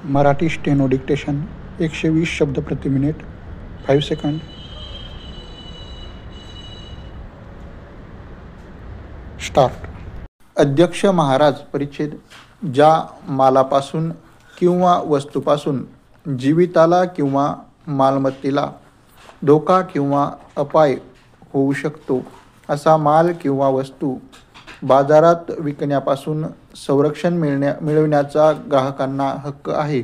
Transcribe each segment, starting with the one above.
Marathi steno dictation 120 शब्द प्रति minute 5 second. Start. अध्यक्ष महाराज. परिच्छेद. ज्या मालापासून किंवा वस्तूपासून जीविताला किंवा मालमत्तेला धोका किंवा अपाय होऊ शकतो असा माल किंवा वस्तू बाजारात विकण्यापासून संरक्षण मिळविण्याचा ग्राहकांना हक्क आहे.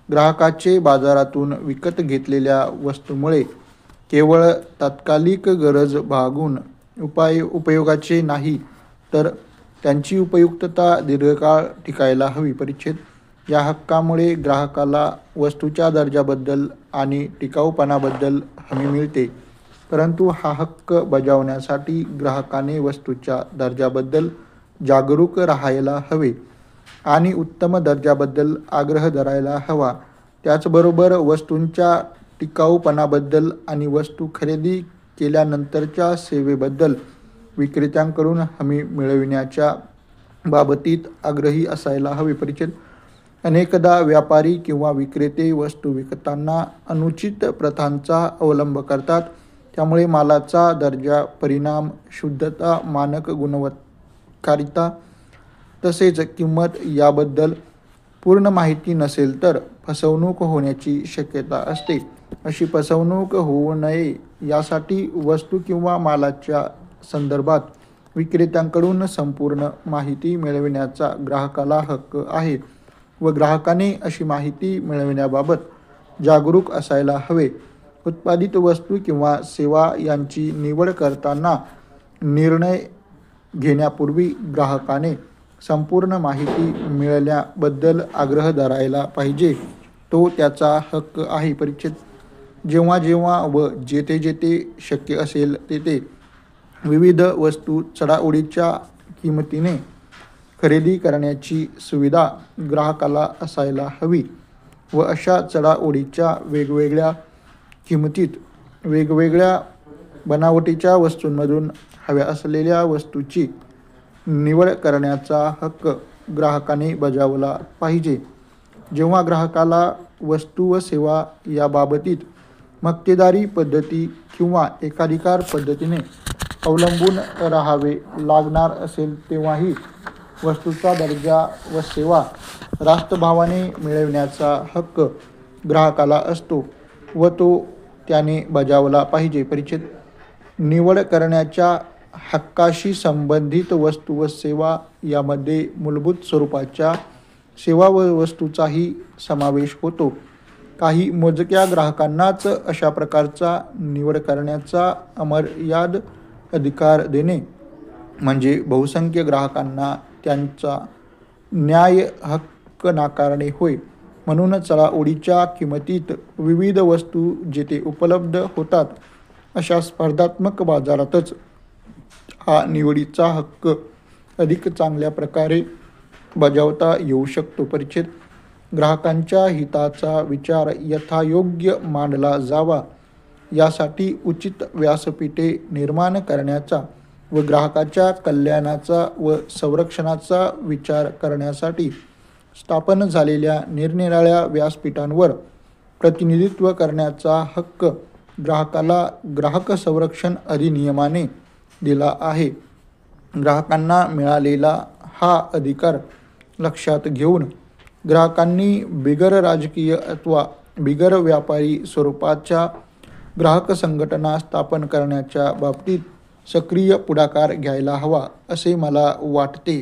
ग्राहकाचे बाजारातून विकत घेतलेल्या वस्तूमुळे केवळ तात्कालिक गरज भागून उपयोगाचे नाही तर त्यांची उपयुक्तता दीर्घकाळ टिकायला हवी. परिच्छेद. या हक्कामुळे ग्राहकाला वस्तूच्या दर्जाबद्दल आणि टिकाऊपणाबद्दल हमी मिळते, परंतु हा हक्क बजावण्यासाठी ग्राहकाने वस्तूच्या दर्जाबद्दल जागरूक राहायला हवे आणि उत्तम दर्जाबद्दल आग्रह धरायला हवा. त्याचबरोबर वस्तूंच्या टिकाऊपणाबद्दल आणि वस्तू खरेदी केल्यानंतरच्या सेवेबद्दल विक्रेत्यांकडून हमी मिळविण्याच्या बाबतीत आग्रही असायला हवे. परिच्छेद. अनेकदा व्यापारी किंवा विक्रेते वस्तू विकताना अनुचित प्रथांचा अवलंब करतात, त्यामुळे मालाचा दर्जा, परिणाम, शुद्धता, मानक गुणवत्ताकारिता तसेच किंमत याबद्दल पूर्ण माहिती नसेल तर फसवणूक होण्याची शक्यता असते. अशी फसवणूक होऊ नये यासाठी वस्तू किंवा मालाच्या संदर्भात विक्रेत्यांकडून संपूर्ण माहिती मिळविण्याचा ग्राहकाला हक्क आहे व ग्राहकाने अशी माहिती मिळविण्याबाबत जागरूक असायला हवे. उत्पादित वस्तू किंवा सेवा यांची निवड करताना निर्णय घेण्यापूर्वी ग्राहकाने संपूर्ण माहिती मिळवण्याबद्दल आग्रह धरायला पाहिजे. तो त्याचा हक्क आहे. परिच्छेद. जेव्हा जेव्हा व जेथे जेथे शक्य असेल तेथे विविध वस्तू चढाओढीच्या किमतीने खरेदी करण्याची सुविधा ग्राहकाला असायला हवी व अशा चढाओढीच्या वेगवेगळ्या किमतीत वेगवेगळ्या बनावटीच्या वस्तूंमधून हव्या असलेल्या वस्तूची निवड करण्याचा हक्क ग्राहकाने बजावला पाहिजे. जेव्हा ग्राहकाला वस्तू व सेवा याबाबतीत मक्तेदारी पद्धती किंवा एकाधिकार पद्धतीने अवलंबून राहावे लागणार असेल तेव्हाही वस्तूचा दर्जा व सेवा रास्तभावाने मिळविण्याचा हक्क ग्राहकाला असतो व तो त्याने बजावला पाहिजे. परिच्छेद. निवड करण्याच्या हक्काशी संबंधित वस्तू व सेवा यामध्ये मूलभूत स्वरूपाच्या सेवा व वस्तूचाही समावेश होतो. काही मोजक्या ग्राहकांनाच अशा प्रकारचा निवड करण्याचा अमर्याद अधिकार देणे म्हणजे बहुसंख्य ग्राहकांना त्यांचा न्याय्य हक्क नाकारणे होय. म्हणून चढाओढीच्या किमतीत विविध वस्तू जेथे उपलब्ध होतात अशा स्पर्धात्मक बाजारातच हा निवडीचा हक्क अधिक चांगल्या प्रकारे बजावता येऊ शकतो. परिच्छेद. ग्राहकांच्या हिताचा विचार यथायोग्य मांडला जावा यासाठी उचित व्यासपीठे निर्माण करण्याचा व ग्राहकाच्या कल्याणाचा व संरक्षणाचा विचार करण्यासाठी स्थापन झालेल्या निरनिराळ्या व्यासपीठांवर प्रतिनिधित्व करण्याचा हक्क ग्राहकाला ग्राहक संरक्षण अधिनियमाने दिला आहे. ग्राहकांना मिळालेला हा अधिकार लक्षात घेऊन ग्राहकांनी बिगर राजकीय अथवा बिगर व्यापारी स्वरूपाच्या ग्राहक संघटना स्थापन करण्याच्या बाबतीत सक्रिय पुढाकार घ्यायला हवा असे मला वाटते.